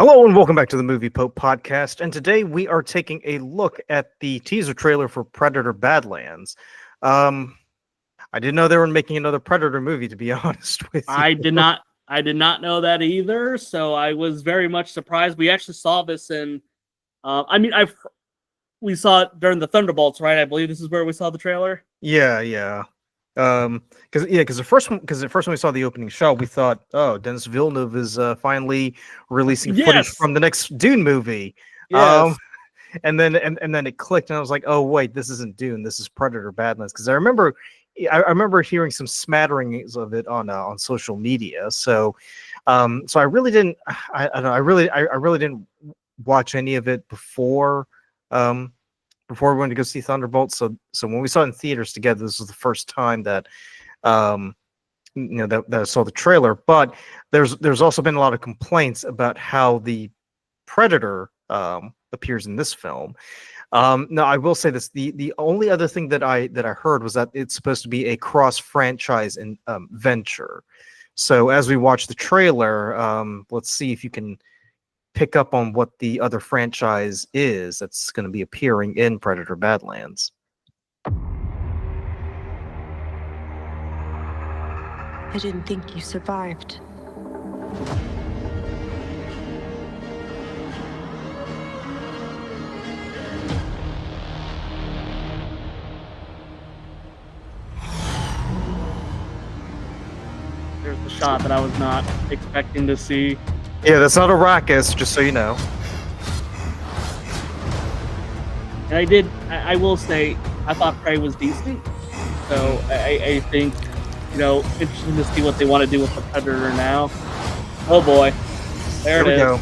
Hello and welcome back to the Movie Pope podcast. And today we are taking a look at the teaser trailer for Predator Badlands. I didn't know they were making another Predator movie, to be honest with you. I did not know that either, so I was very much surprised. We actually saw this in we saw it during the Thunderbolts, right? I believe this is where we saw the trailer. Yeah. Because the first one we saw the opening shot, we thought, oh, Denis Villeneuve is finally releasing footage from the next Dune movie. Yes. And then it clicked, and I was like, oh wait, this isn't Dune, this is Predator Badlands. Because I remember hearing some smatterings of it on social media. So I really didn't I really didn't watch any of it before we went to go see Thunderbolts. So when we saw it in theaters together, this was the first time that that I saw the trailer. But there's also been a lot of complaints about how the Predator appears in this film. Now I will say this: the only other thing that I heard was that it's supposed to be a cross-franchise venture. So as we watch the trailer, let's see if you can pick up on what the other franchise is that's going to be appearing in Predator Badlands. I didn't think you survived. There's the shot that I was not expecting to see. Yeah, that's not Arrakis, just so you know. And I will say, I thought Prey was decent. So I think, interesting to see what they want to do with the Predator now. Oh boy. There it is. Go.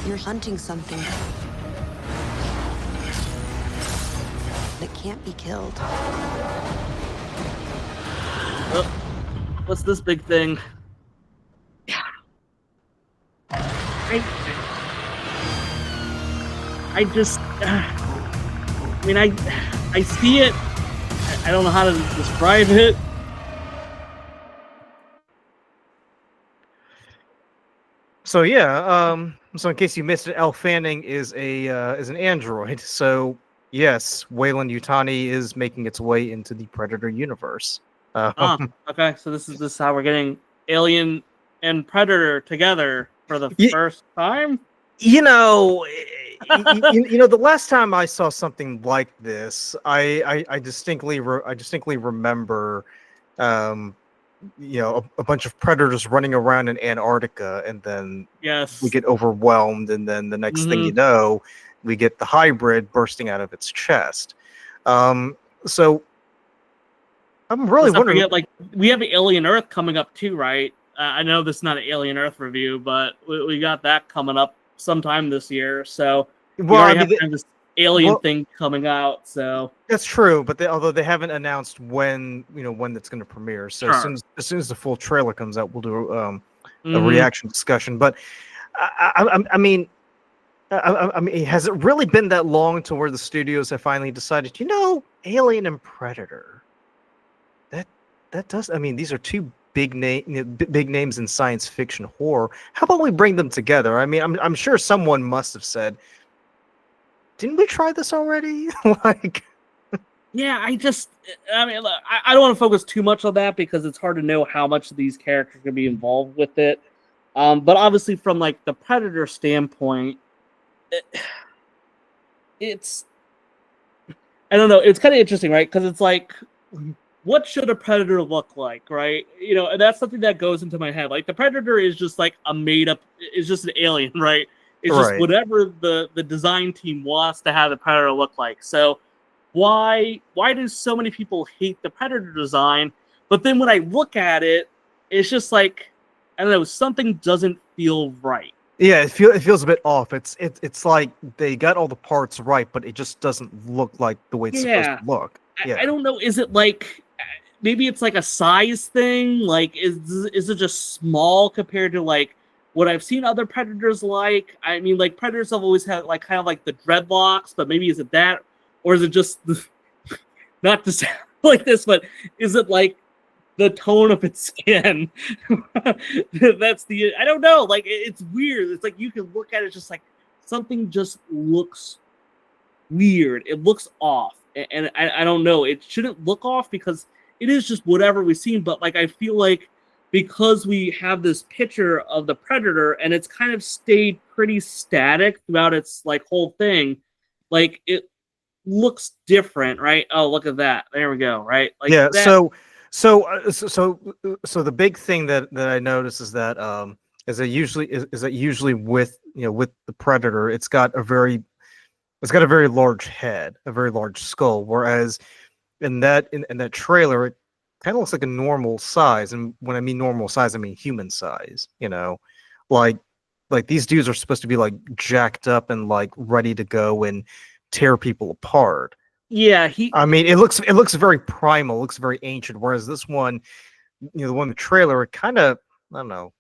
You're hunting something that can't be killed. Oh, what's this big thing? I see it. I don't know how to describe it. So yeah, so in case you missed it, Elle Fanning is an android. So yes, Weyland Yutani is making its way into the Predator universe. Okay. So this is how we're getting Alien and Predator together for the first time. The last time I saw something like this, I distinctly remember, a bunch of predators running around in Antarctica, and then we get overwhelmed, and then the next thing you know, we get the hybrid bursting out of its chest. So I'm really wondering. We have Alien Earth coming up too, right? I know this is not an Alien Earth review, but we got that coming up sometime this year. So we already have this Alien thing coming out. So that's true, but although they haven't announced when it's going to premiere. So as soon as the full trailer comes out, we'll do a reaction discussion. But I mean, has it really been that long to where the studios have finally decided, Alien and Predator? That does. I mean, these are two big names in science fiction horror. How about we bring them together? I mean, I'm sure someone must have said, "Didn't we try this already?" Yeah, I don't want to focus too much on that because it's hard to know how much of these characters can be involved with it. But obviously, from the Predator standpoint, it's I don't know. It's kind of interesting, right? Because it's what should a predator look like, right? And that's something that goes into my head. The Predator is just a made up, it's just an alien, right? It's just whatever the design team wants to have the Predator look like. So why do so many people hate the Predator design? But then when I look at it, it's just I don't know, something doesn't feel right. Yeah, it feels a bit off. It's like they got all the parts right, but it just doesn't look like the way it's supposed to look. Yeah. I don't know. Is it maybe it's a size thing? Is it just small compared to what I've seen other Predators like? I mean, Predators have always had kind of the dreadlocks, but maybe is it that, or is it just not to sound like this, but is it the tone of its skin. That's I don't know. Like it's weird. It's like you can look at it just like something just looks weird. It looks off, and I don't know. It shouldn't look off because it is just whatever we've seen. But like I feel like because we have this picture of the Predator and it's kind of stayed pretty static throughout its like whole thing, like it looks different, right? Oh, look at that. There we go, right? Like yeah. that, So the big thing that I notice is that usually with with the Predator, it's got a very large head, a very large skull, whereas in that trailer it kind of looks like a normal size. And when I mean normal size, I mean human size. Like these dudes are supposed to be like jacked up and like ready to go and tear people apart. yeah, I mean, it looks very primal, looks very ancient. Whereas this one, the one in the trailer, it kind of, I don't know,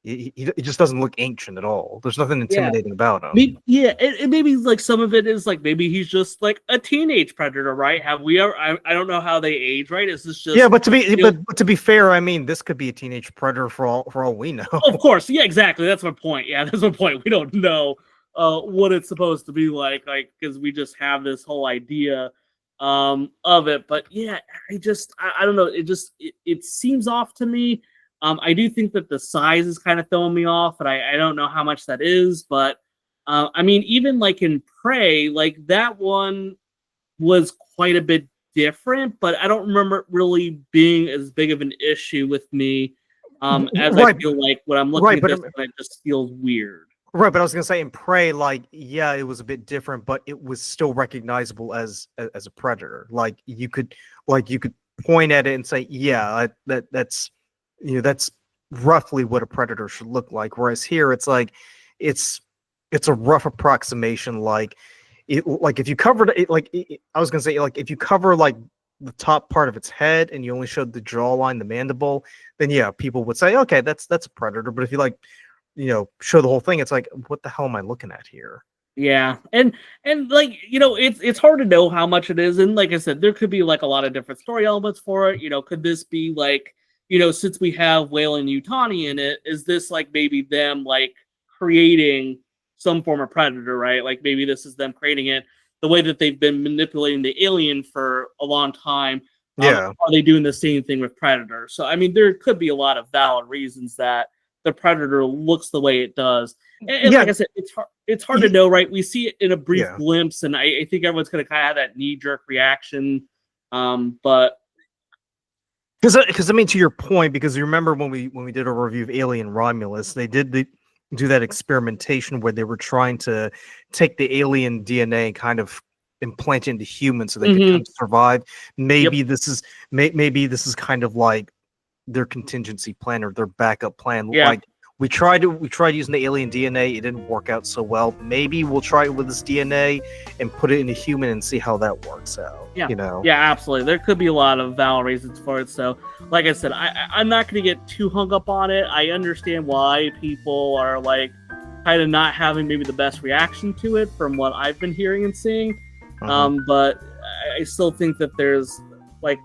it just doesn't look ancient at all. There's nothing intimidating about him. And maybe like some of it is like maybe he's just like a teenage Predator, right? Have we ever? I don't know how they age, right? Is this just but to be fair, I mean, this could be a teenage Predator for all we know. Of course, yeah, exactly. That's my point. Yeah, that's my point. We don't know what it's supposed to be like because we just have this whole idea of it. But yeah, I don't know. It seems off to me. I do think that the size is kind of throwing me off, but I don't know how much that is. But I mean, even like in Prey, like that one was quite a bit different, but I don't remember it really being as big of an issue with me as I feel like when I'm looking at this, it just feels weird. Right, but I was gonna say in Prey, like, yeah, it was a bit different, but it was still recognizable as a Predator. Like you could point at it and say, yeah, that's that's roughly what a Predator should look like. Whereas here, it's like it's a rough approximation. Like if you covered it, I was gonna say, like if you cover like the top part of its head and you only showed the jawline, the mandible, then yeah, people would say, okay, that's a Predator. But if you like, show the whole thing, it's like, what the hell am I looking at here? Yeah, and like it's hard to know how much it is, and like I said, there could be like a lot of different story elements for it. Could this be like since we have Weyland-Yutani in it, is this like maybe them like creating some form of Predator, right? Like maybe this is them creating it the way that they've been manipulating the alien for a long time. Yeah, are they doing the same thing with Predator? So I mean, there could be a lot of valid reasons that the Predator looks the way it does. And like I said, it's hard to know, right? We see it in a brief glimpse, and I think everyone's going to kind of have that knee-jerk reaction. But because I mean, to your point, because you remember when we did a review of Alien Romulus, they did do that experimentation where they were trying to take the alien DNA and kind of implant it into humans so they could kind of survive. Maybe this is kind of like their contingency plan or their backup plan. Yeah. Like we tried using the alien DNA, it didn't work out so well. Maybe we'll try it with this DNA and put it in a human and see how that works out. Yeah, yeah, absolutely. There could be a lot of valid reasons for it. So, like I said, I'm not going to get too hung up on it. I understand why people are like kind of not having maybe the best reaction to it from what I've been hearing and seeing. But I still think that there's like,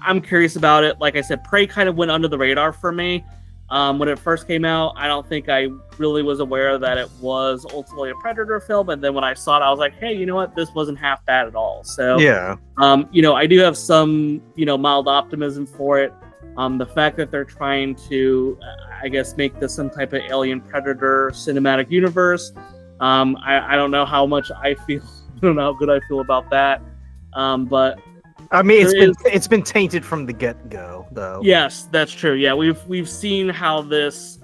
I'm curious about it. Like I said, Prey kind of went under the radar for me. When it first came out, I don't think I really was aware that it was ultimately a Predator film. And then when I saw it, I was like, hey, you know what? This wasn't half bad at all. So, yeah, I do have some, mild optimism for it. The fact that they're trying to, I guess, make this some type of Alien Predator cinematic universe. I don't know how much I feel. I don't know how good I feel about that. But I mean, it's been tainted from the get-go, though. Yes, that's true. Yeah, we've seen how this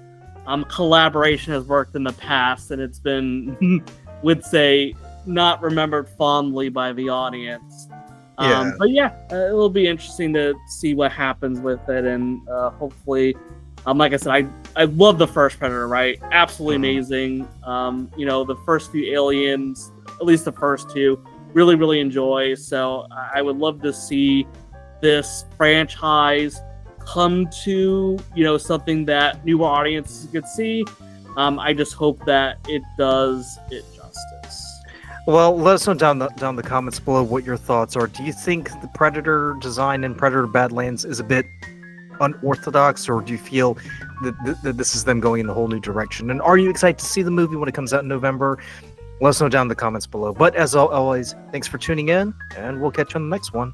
collaboration has worked in the past, and it's been, would say, not remembered fondly by the audience. But yeah, it'll be interesting to see what happens with it, and hopefully, like I said, I love the first Predator, right? Absolutely amazing. The first few Aliens, at least the first two, really, really enjoy. So I would love to see this franchise come to, something that newer audiences could see. I just hope that it does it justice. Well, let us know down the comments below what your thoughts are. Do you think the Predator design in Predator Badlands is a bit unorthodox, or do you feel that this is them going in a whole new direction? And are you excited to see the movie when it comes out in November? Let us know down in the comments below. But as always, thanks for tuning in, and we'll catch you on the next one.